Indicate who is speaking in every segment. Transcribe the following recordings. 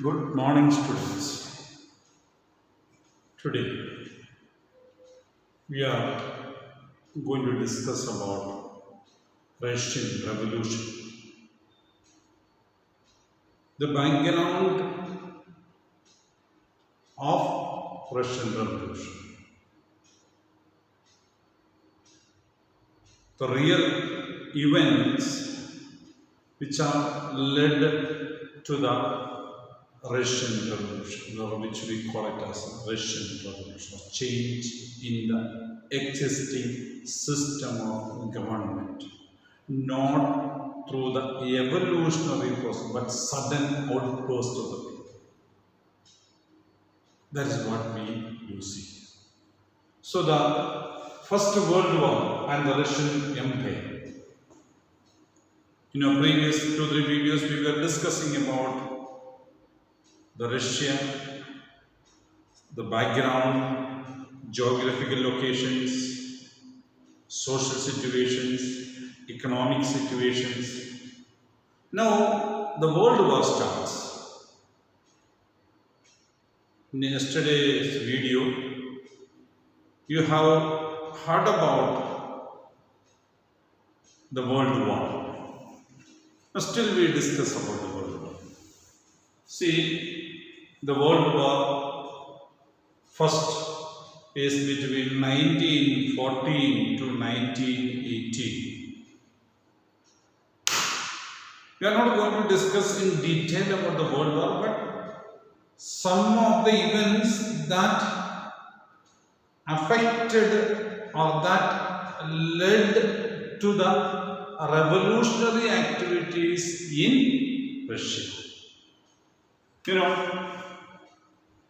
Speaker 1: Good morning, students. Today we are going to discuss about Russian Revolution. The background of Russian Revolution. The real events which are led to the Russian Revolution, or which we call it as Russian Revolution, or change in the existing system of government, not through the evolutionary process, but sudden outburst of the people. That is what we see. So the First World War and the Russian Empire. In our previous 2-3 videos, we were discussing about the Russia, the background, geographical locations, social situations, economic situations. Now the World War starts. In yesterday's video, you have heard about the World War. Now still we discuss about the World War. See, the World War first is between 1914 to 1918. We are not going to discuss in detail about the World War, but some of the events that affected or that led to the revolutionary activities in Russia. You know,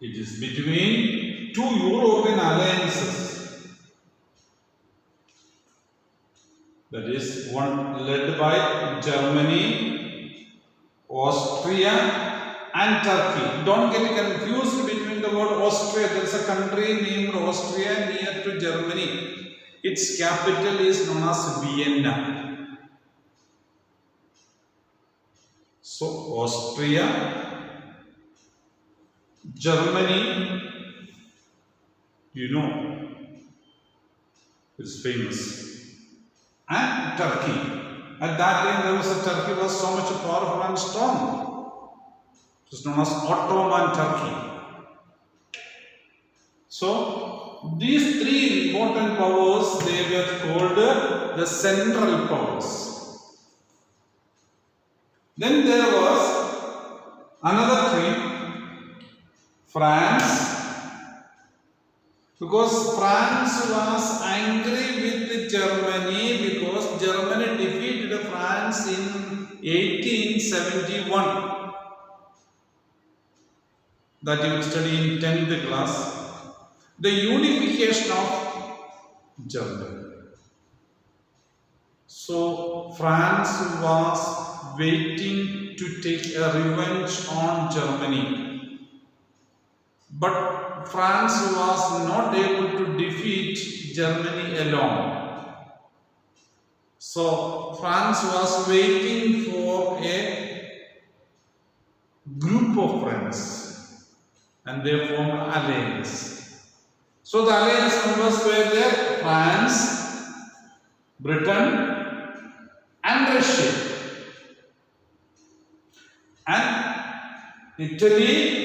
Speaker 1: it is between two European alliances, that is one led by Germany, Austria and Turkey. Don't get confused between the word Austria. There is a country named Austria near to Germany. Its capital is known as Vienna. So Austria, Germany, you know, is famous, and Turkey. At that time, Turkey was so much powerful and strong. It is known as Ottoman Turkey. So these three important powers, they were called the Central Powers. Then there was another three. France, because France was angry with Germany because Germany defeated France in 1871. That you will study in 10th class. The unification of Germany. So France was waiting to take a revenge on Germany. But France was not able to defeat Germany alone. So France was waiting for a group of friends and they formed an alliance. So the alliance members were there: France, Britain and Russia. And Italy.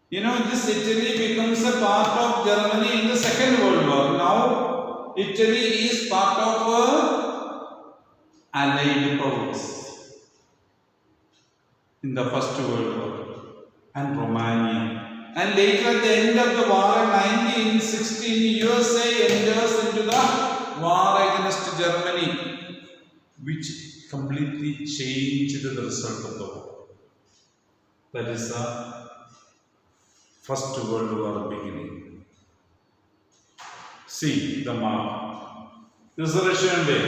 Speaker 1: You know, this Italy becomes a part of Germany in the Second World War. Now, Italy is part of Allied powers in the First World War, and Romania. And later, at the end of the war in 1916, USA enters into the war against Germany, which completely changed the result of the war. That is the First World War beginning. See the map. This is Russia and Day.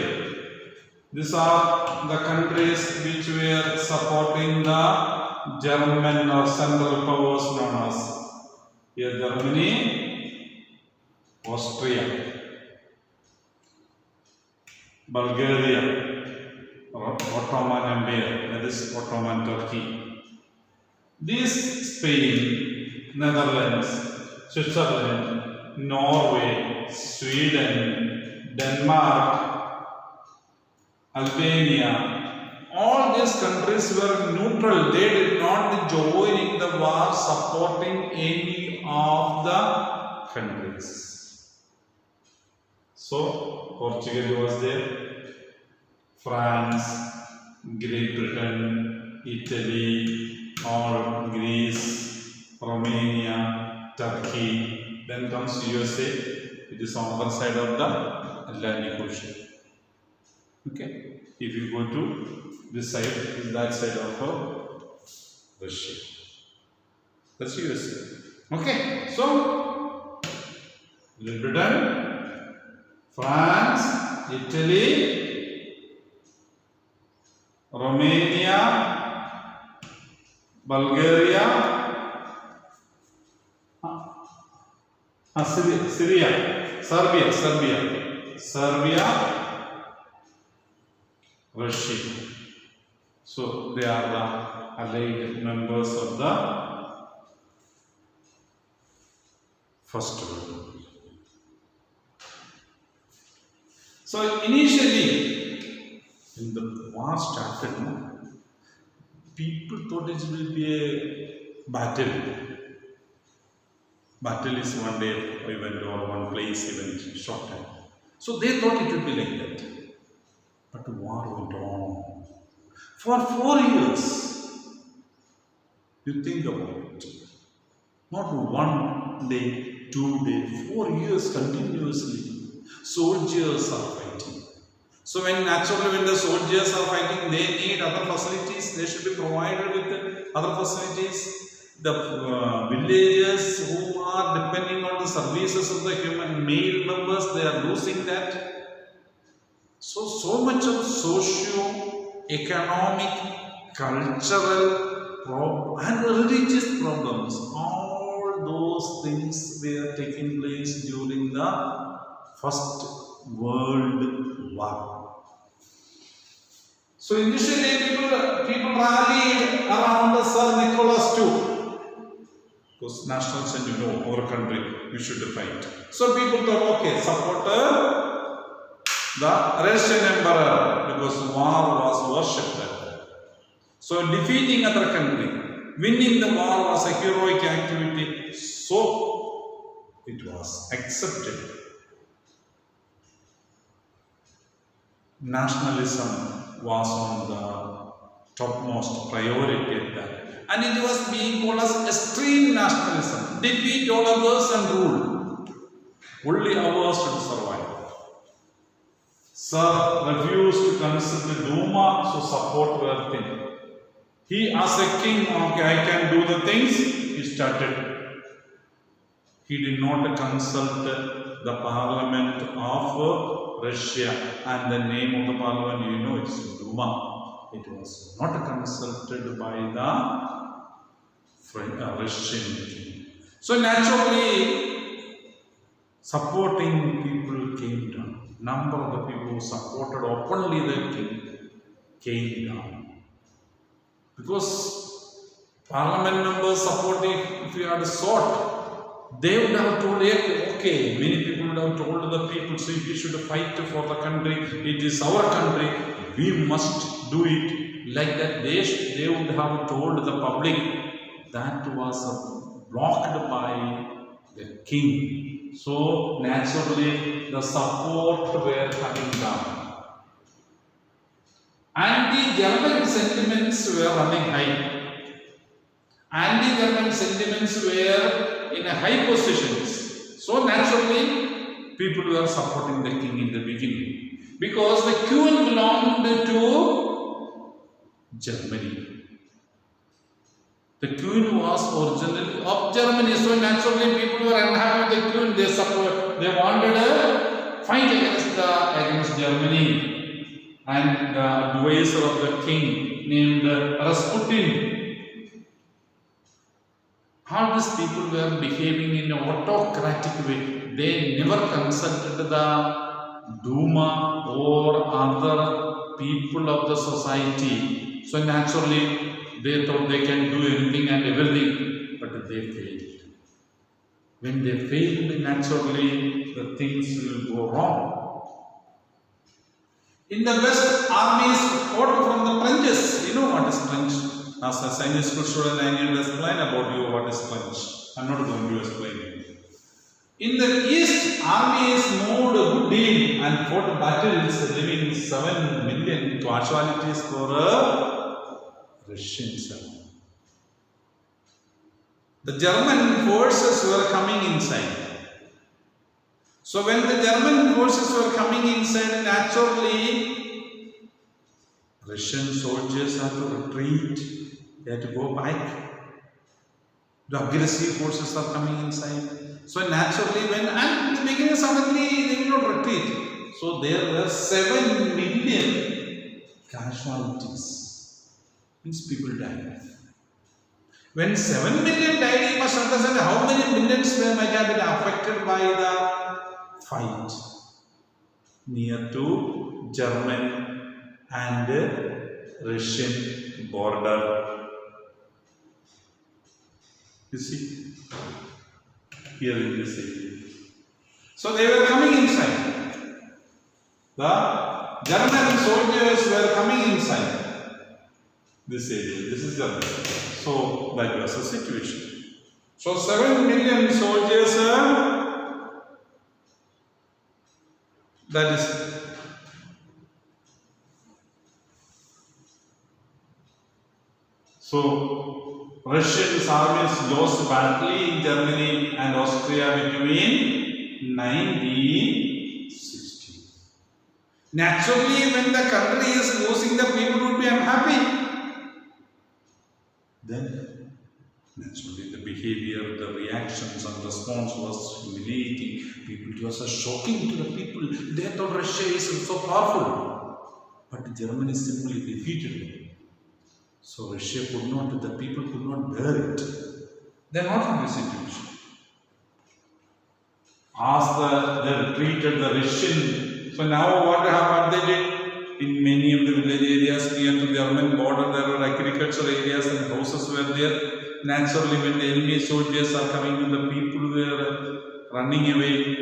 Speaker 1: These are the countries which were supporting the German or Central Powers known as here Germany, Austria, Bulgaria, Ottoman Empire, that is Ottoman Turkey, These Spain, Netherlands, Switzerland, Norway, Sweden, Denmark, Albania, all these countries were neutral. They did not join in the war supporting any of the countries. So, Portugal was there, France, Great Britain, Italy, all Greece, Romania, Turkey, then comes USA. It is on the other side of the Atlantic Ocean. Okay, if you go to this side, is that side of Russia. That's USA. Okay, so Great Britain, France, Italy, Romania, Bulgaria, Serbia, Russia. So they are the allied members of the First World War. So initially, when the war started, people thought it will be a battle. Battle is one day event or one place event, short time. So they thought it would be like that. But the war went on. For 4 years, you think about it. Not 1 day, 2 days, 4 years continuously. Soldiers are fighting. So naturally when the soldiers are fighting, they need other facilities. They should be provided with other facilities. The villagers who are depending on the services of the human male members, they are losing that. So much of socio-economic, cultural and religious problems, all those things were taking place during the First World War. So initially people rallied around the Sir Nicholas II. Because national sentiment, our country, we should fight. So people thought, okay, support the Russian emperor, because war was worshipped. So defeating other country, winning the war was a heroic activity. So it was accepted. Nationalism was on the topmost priority at that. And it was being called as extreme nationalism. Defeat all others and rule. Only ours should survive. Sir refused to consult the DUMA to support their thing. He as a king, okay, I can do the things, he started. He did not consult the parliament of Russia, and the name of the parliament, you know, it's DUMA. It was not consulted by the Russian king. So naturally, supporting people came down. Number of the people who supported openly the king came down. Because parliament members supporting, if you had sought, they would have told, okay, many people would have told the people, so we should fight for the country, it is our country, we must do it. Like that, they would have told the public. That was blocked by the king. So naturally, the support were coming down. Anti-German sentiments were running high. Anti-German sentiments were in a high positions. So naturally, people were supporting the king in the beginning. Because the queen belonged to Germany. The queen was originally of Germany, so naturally people were unhappy with the queen. They wanted a fight against Germany, and the advisor of the king named Rasputin. How these people were behaving in an autocratic way. They never consulted the DUMA or other people of the society. So naturally, They thought they can do anything and everything, but they failed. When they failed, naturally the things will go wrong. In the West, armies fought from the trenches. You know what is trench? As a Sunday school student, I need to explain about you what is trench. I am not going to explain it. In the East, armies moved a good deal and fought battles, leaving 7 million casualties for Russians. The German forces were coming inside. So when the German forces were coming inside, naturally Russian soldiers had to retreat. They had to go back. The aggressive forces are coming inside. So naturally, when at the beginning suddenly they will not retreat. So there were 7 million casualties. Means people died. When 7 million died, you must understand how many millions might have been affected by the fight near to German and Russian border. You see, here in this area. So they were coming inside. The German soldiers were coming inside this area. This is Germany. So that was the situation. So 7 million soldiers, that is so Russian armies lost badly in Germany and Austria between 1960. Naturally, when the country is losing, the people would be unhappy. Then, naturally, the behavior, the reactions and response was humiliating. People, it was shocking to the people. They thought Russia is so powerful. But Germany simply defeated them. So Russia could not, the people could not bear it. They are not in this situation. As they retreated the Russian, so now what they did? In many of the village areas near to the German border, there were agricultural areas and houses were there. Naturally, when the enemy soldiers are coming in, the people were running away.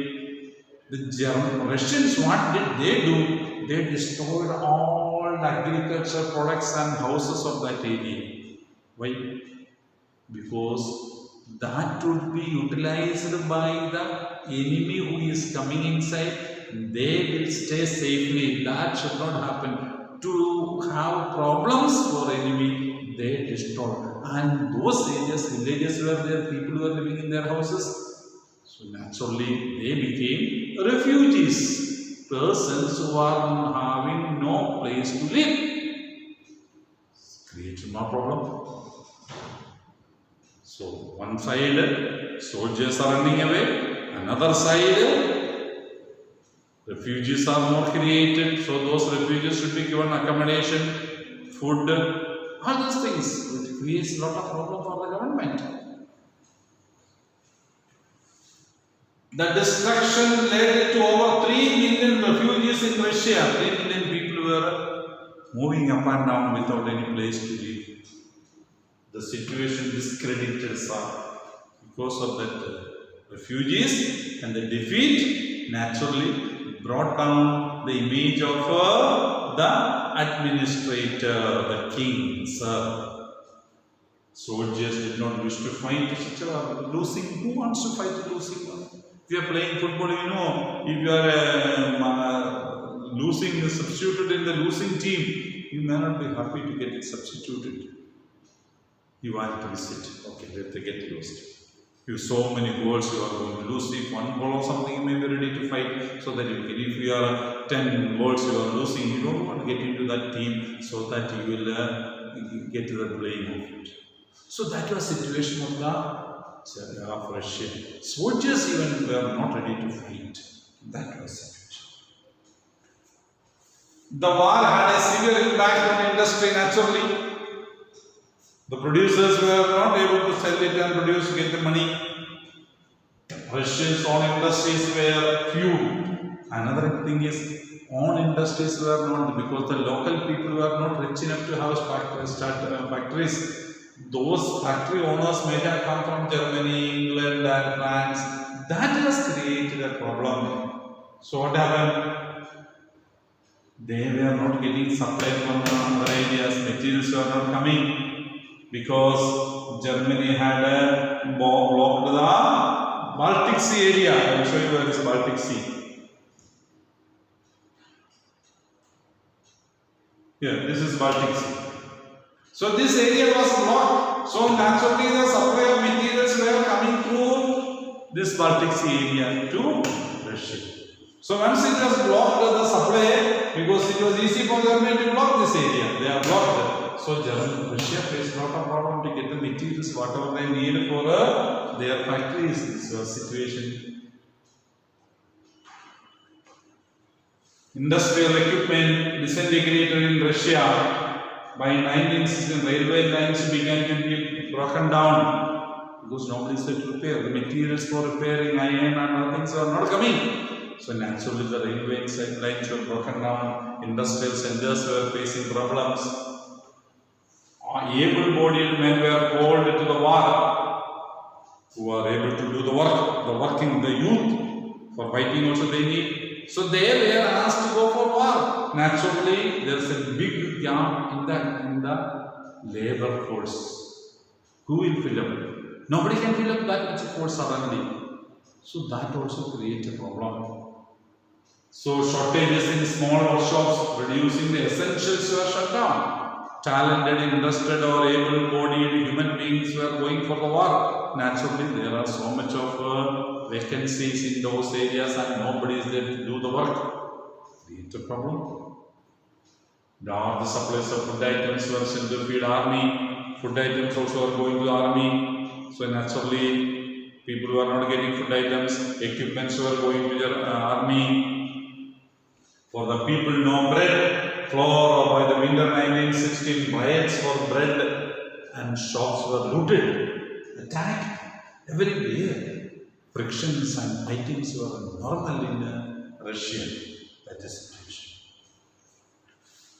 Speaker 1: The Russians, what did they do? They destroyed all the agricultural products and houses of that area. Why? Because that would be utilized by the enemy who is coming inside. They will stay safely. That should not happen. To have problems for enemy, they destroy. And those areas, villages were there, people were living in their houses. So naturally, they became refugees. Persons who are having no place to live. Creates no problem. So one side, soldiers are running away. Another side, refugees are more created, so those refugees should be given accommodation, food, all those things. It creates a lot of problem for the government. The destruction led to over 3 million refugees in Russia. 3 million people were moving up and down without any place to live. The situation discredited Tsar because of that refugees, and the defeat naturally brought down the image of the administrator, the king, sir. Soldiers did not wish to fight such a losing. Who wants to fight a losing one? If you are playing football, you know, if you are losing, substituted in the losing team, you may not be happy to get it substituted. You want to visit, okay, let them get lost. If so many goals you are going to lose. If one goal or something, you may be ready to fight so that you can. If you are 10 goals you are losing, you don't want to get into that team so that you will get to the blame of it. So that was the situation of Russia. Soldiers even were not ready to fight. That was the situation. The war had a severe impact on industry naturally. The producers were not able to sell it and produce, get the money. Russia's own industries were few. Another thing is own industries were not, because the local people were not rich enough to have factories. Those factory owners may have come from Germany, England and France. That has created a problem. So what happened? They were not getting supply from other areas. Materials were not coming because Germany had blocked the Baltic Sea area. I will show you where is Baltic Sea. Here, this is Baltic Sea. So this area was blocked. So naturally the supply of materials were coming through this Baltic Sea area to Russia. So once it was blocked the supply, because it was easy for Germany to block this area, they are blocked. So Russia faced a lot of problem to get the materials, whatever they need for their factories. This was situation. Industrial equipment disintegrated in Russia. By 1916, railway lines began to be broken down because nobody said to repair. The materials for repairing iron and other things are not coming. So naturally the railway lines were broken down. Industrial centers were facing problems. Able-bodied men were called to the war, who are able to do the work, the working, the youth. For fighting also they need. So they were asked to go for war. Naturally, there is a big gap in the labor force. Who will fill up? Nobody can fill up that much force suddenly. So that also creates a problem. So shortages in small workshops producing the essentials were shut down. Talented, interested or able-bodied human beings were going for the war. Naturally, there are so much of vacancies in those areas and nobody is there to do the work. Create a problem. Now the supplies of food items were sent to feed army. Food items also are going to army. So naturally, people were not getting food items. Equipments were going to the army. For the people, no bread, flour. By the winter 1916, riots for bread and shops were looted, attacked everywhere. Frictions and fightings were normal in Russia. That is situation.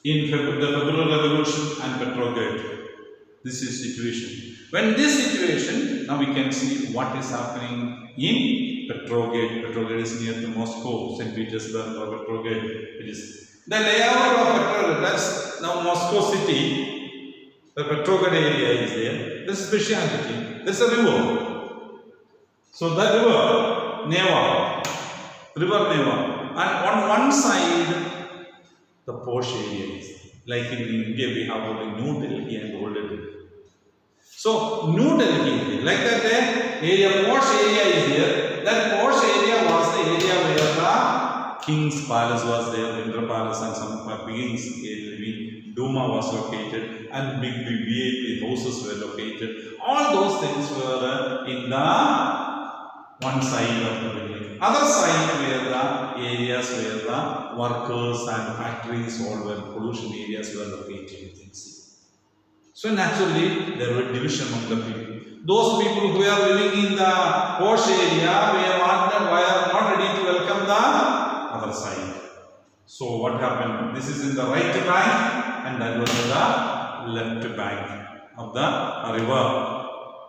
Speaker 1: In the February Revolution and Petrograd, this is situation. When this situation, now we can see what is happening in Petrograd. Petrograd is near to Moscow, St. Petersburg or Petrograd. It is the layout of Petrograd. That's now Moscow city. The Petrograd area is there. This is speciality. There's a river. So that river, NEVA, and on one side, the posh area is. Like in India, we have only New Delhi and Old Delhi. So New Delhi, like that area, posh area is here. That posh area was the area where the King's Palace was there, Winter Palace and some King's DUMA was located, and big VIP houses were located. All those things were in the one side of the building. Other side were the areas where the workers and factories, all were pollution areas were located, you can see. So naturally, there were division among the people. Those people who were living in the posh area were not ready to welcome the other side. So what happened? This is in the right bank and that was the left bank of the river.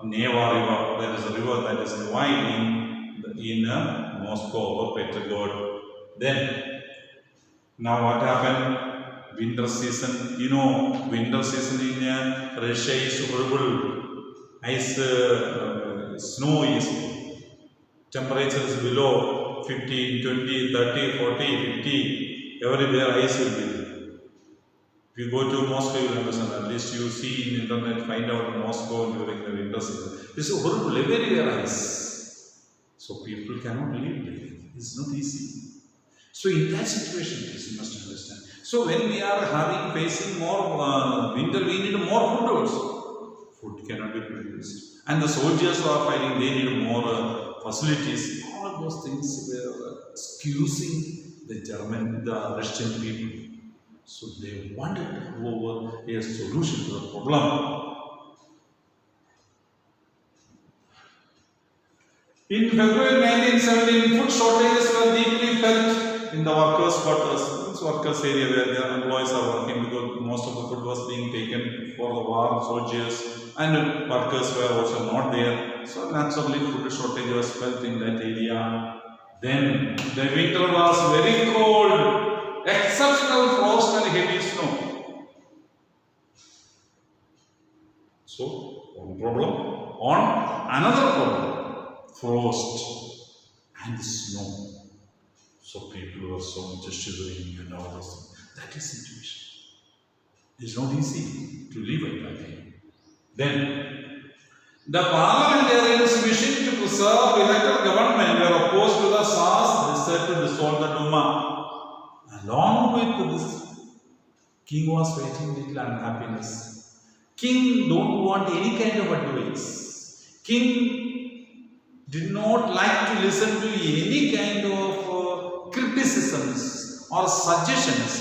Speaker 1: NEVA river, that is a river that is dividing in Moscow or Petrograd. Then, now what happened? Winter season, you know, winter season in Russia is horrible. Ice, snow is, temperature is below 15, 20, 30, 40, 50. Everywhere ice will be there. If you go to Moscow, you will understand. At least you see in internet, find out Moscow during the winter season. This is horrible, everywhere ice. So people cannot live there. It's not easy. So in that situation, you must understand. So when we are facing more winter, we need more food also. Food cannot be produced. And the soldiers who are fighting, they need more facilities. All those things were excusing the Russian people. So they wanted to have over a solution to the problem. In February 1917, food shortages were deeply felt in the workers' quarters. That's workers area where the employees are working, because most of the food was being taken for the war soldiers, and workers were also not there. So naturally food shortage was felt in that area. Then the winter was very cold, exceptional frost and heavy snow. So one problem on another problem, frost and snow. So people were so much shivering and all this. That is situation. It's not easy to live at that time. Then the parliamentarians wishing to preserve elected government were opposed to the SAR'S desire to dissolve the DUMA. Along with this, king was facing little unhappiness. King don't want any kind of advice. King did not like to listen to any kind of criticisms or suggestions.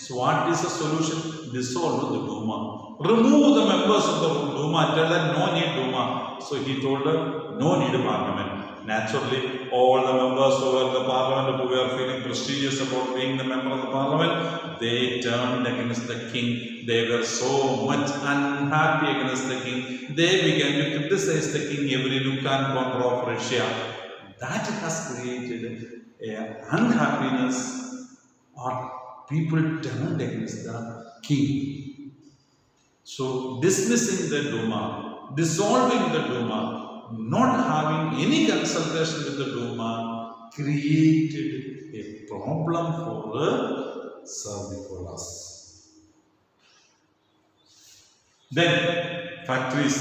Speaker 1: So what is the solution? Dissolve the DUMA. Remove the members of the DUMA. Tell them no need DUMA. So he told her no need parliament. Naturally, all the members who were in the parliament, who were feeling prestigious about being the member of the parliament, they turned against the king. They were so much unhappy against the king. They began to criticize the king every nook and corner of Russia. That has created unhappiness, or people turned against the king. So dismissing the DUMA, dissolving the DUMA, not having any consultation with the DUMA created a problem for Sir Nicholas. Then factories.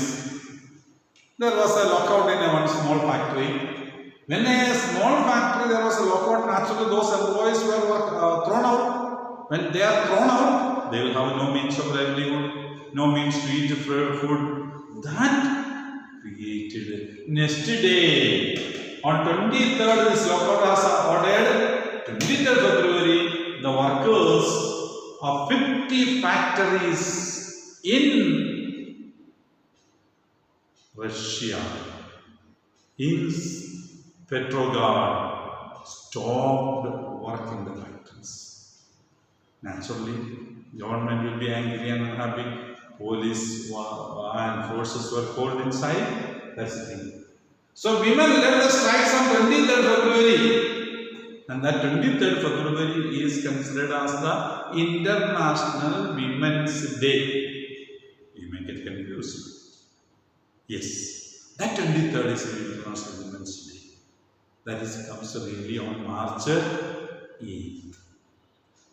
Speaker 1: There was a lockout in one small factory. When a small factory there was a lockout, naturally those employees were thrown out. When they are thrown out, they will have no means of livelihood, no means to eat food. That created. Next day, on 23rd, this lockout was ordered. 23rd February, the workers of 50 factories in Russia, in PETROGRAD, stopped working the factories. Naturally, government will be angry and unhappy. Police and forces were called inside. That's the thing. So women led the strikes on 23rd February. And that 23rd February is considered as the International Women's Day. You may get confused. Yes, that 23rd is the International Women's Day. That is comes really on March 8th.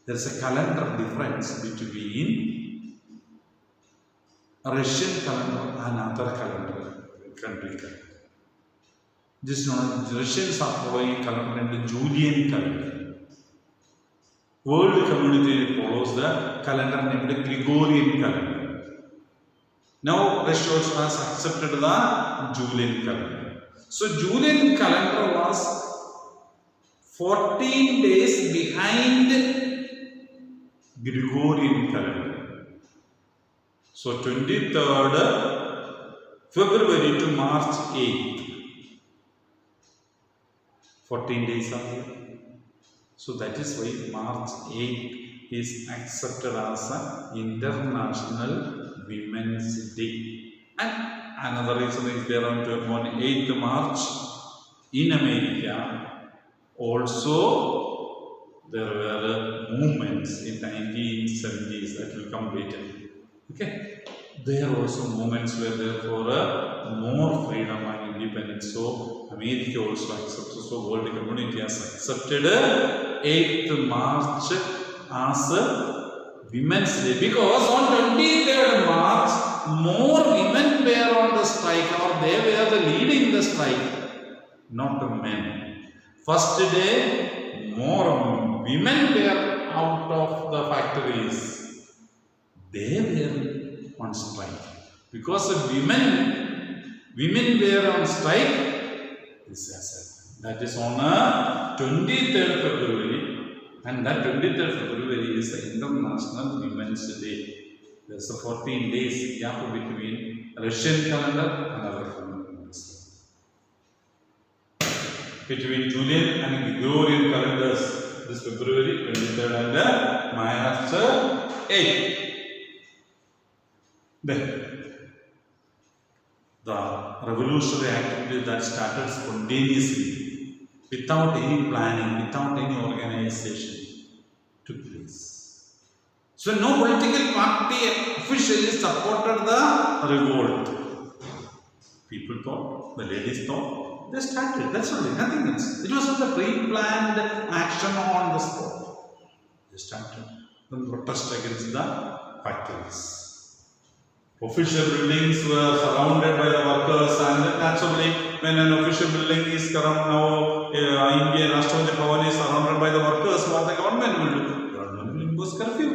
Speaker 1: There is a calendar difference between a Russian calendar and other country calendar. This known as Russians are following a calendar named the Julian calendar. World community follows the calendar named the Gregorian calendar. Now Russia also has accepted the Julian calendar. So Julian calendar was 14 days behind Gregorian calendar. So 23rd February to March 8th. 14 days are here. So that is why March 8th is accepted as an International Women's Day. And another reason is there on 8th March in America. Also, there were movements in 1970s that will come later. Okay, there also movements were there for more freedom and independence. So America also accepted. So world community has accepted 8th March as Women's Day, because on 23rd March more women were on the strike, or they were the leading the strike, not the men. First day more women were out of the factories. They were on strike because the women were on strike. This is that is on 23rd February, and that 23rd February is the International Women's Day. There's a 14 days gap between Russian calendar and other calendars. Between Julian and Gregorian calendars, this February 23rd and March 8th. Then the revolutionary activity that started spontaneously, without any planning, without any organization, took place. So no political party officially supported the revolt. People thought, the ladies thought, they started, that's only, nothing else. It was not a pre-planned action on the spot. They started the protest against the factories. Official buildings were surrounded by the workers, and naturally, when an official building is surrounded now, Indian Rashtrapati Bhavan is surrounded by the workers, what the government will do? The government will impose curfew.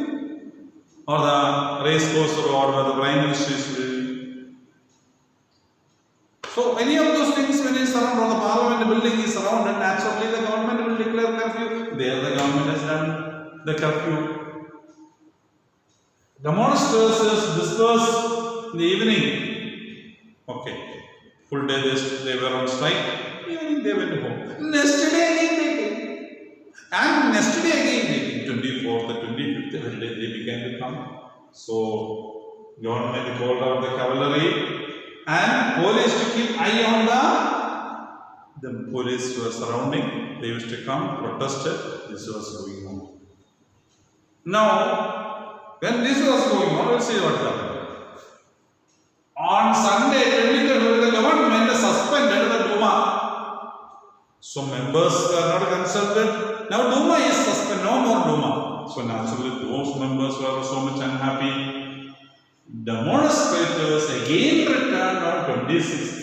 Speaker 1: Or the race course road where the Prime Minister is living. So, any of those things, when it is surrounded, or the Parliament building is surrounded, naturally the government will declare curfew. There the government has done the curfew. Demonstrators dispersed in the evening. Okay. Full day they were on strike. Evening they went home. Next day again they came. And next day again they came. 24th, the 25th, every day they began to come. So, government called out the cavalry and police to keep eye on the police were surrounding. They used to come, protested. This was going on. Now, when this was going on, let's see what happened. On Sunday, 23rd, the government suspended the DUMA. So members were not consulted. Now DUMA is suspended, no more DUMA. So naturally those members were so much unhappy. Demonstrators again returned on 26th.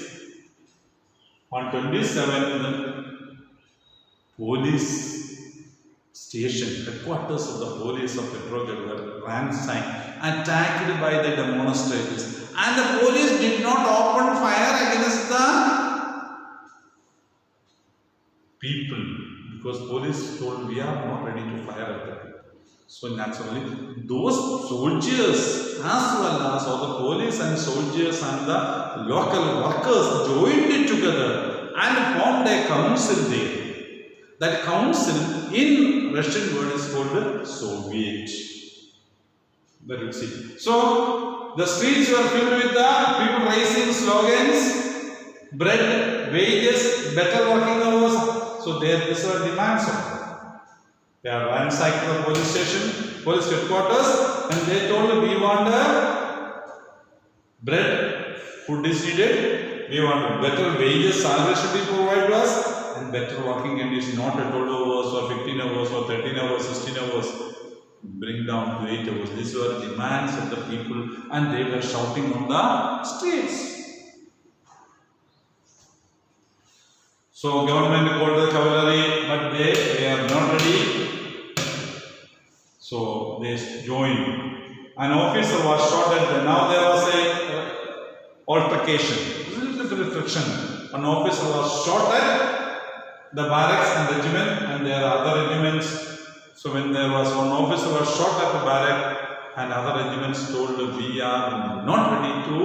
Speaker 1: On 27th, the police station, headquarters of the police of PETROGRAD were ransacked, attacked by the demonstrators. And the police did not open fire against the people, because police told, we are not ready to fire at the people. So naturally, those soldiers as well as all the police and soldiers and the local workers joined together and formed a council there. That council in Russian word is called Soviet. Let us see. So the streets were filled with the people raising slogans, bread, wages, better working hours. So these were demands. They are ransacked the police station, police headquarters, and they told, we want bread, food is needed, we want better wages, salary should be provided to us, and better working conditions, not 12 hours or 15 hours or 13 hours, 16 hours. Bring down to 8 hours. These were demands of the people, and they were shouting on the streets. So government called the cavalry, but they are not ready. So they joined. An officer was shot at them. Now there was a altercation, little friction. An officer was shot at the barracks and regiment, and there are other regiments. So when there was one officer was shot at the barrack, and other regiments told, we are not ready to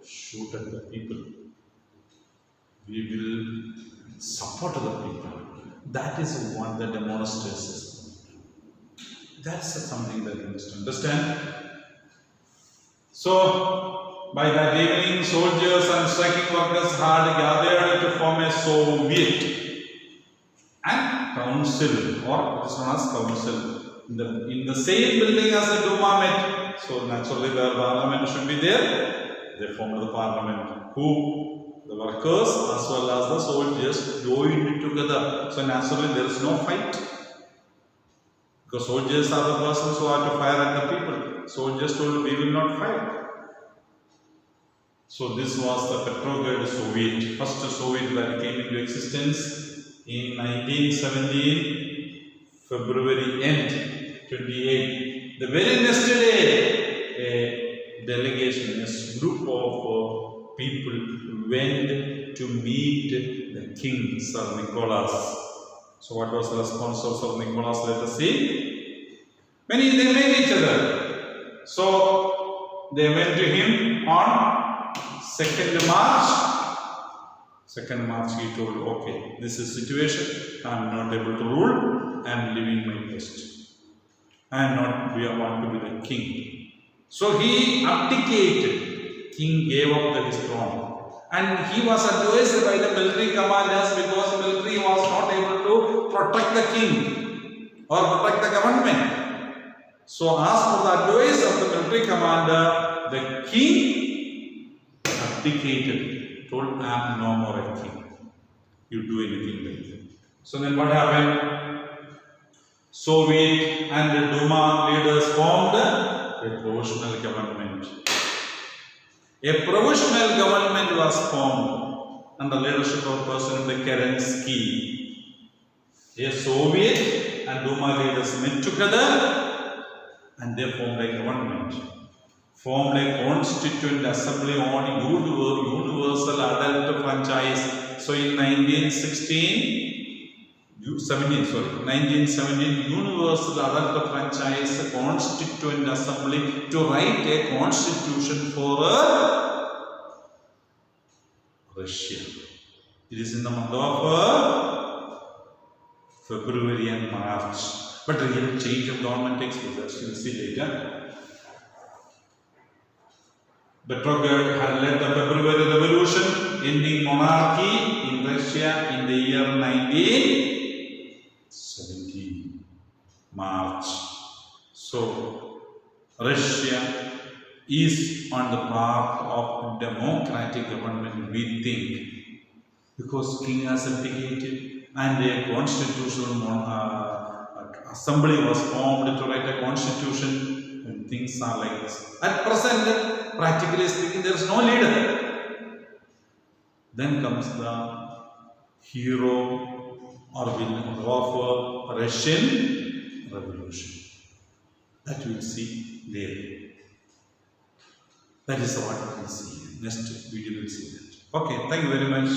Speaker 1: shoot at the people. We will support the people. That is what the demonstrators is. That's something that you must understand. So by that evening, soldiers and striking workers had gathered to form a Soviet and council, or it is known as council, in the same building as the DUMA met. So naturally the parliament should be there. They formed the parliament. Who? The workers as well as the soldiers joined together. So naturally there is no fight. Because soldiers are the persons who are to fire at the people. Soldiers told, we will not fight. So this was the PETROGRAD Soviet, first Soviet that came into existence in 1917, February end, 28. The very next day, a delegation, a group of people went to meet the king, Sir Nicholas. So what was the response of Sir Nicholas? Let us see. When they met each other, so they went to him on 2nd March 2nd March he told, okay, this is situation, I am not able to rule, I am leaving my post. I am not, we want to be the king. So he abdicated. King gave up his throne. And he was advised by the military commanders because the military was not able to protect the king or protect the government. So as for the advice of the military commander, the king abdicated, told, I am no more a king. You do anything like that. So then what happened? Soviet and the DUMA leaders formed a provisional government. A provisional government was formed under the leadership of President Kerensky. A Soviet and DUMA leaders met together and they formed a government. Formed a constituent assembly on universal adult franchise. So in 1917, Universal Adult Franchise Constituent Assembly to write a constitution for Russia. It is in the month of February and March. But a real change of government takes place, as you will see later. PETROGRAD had led the February Revolution, ending monarchy in Russia in the year 1917, March. So, Russia is on the path of democratic government, we think, because king has abdicated and a constitutional assembly was formed to write a constitution. When things are like this. At present, practically speaking, there is no leader. Then comes the hero or villain of Russian Revolution. That we will see later. That is what we will see. Next video we will see that. Okay, thank you very much.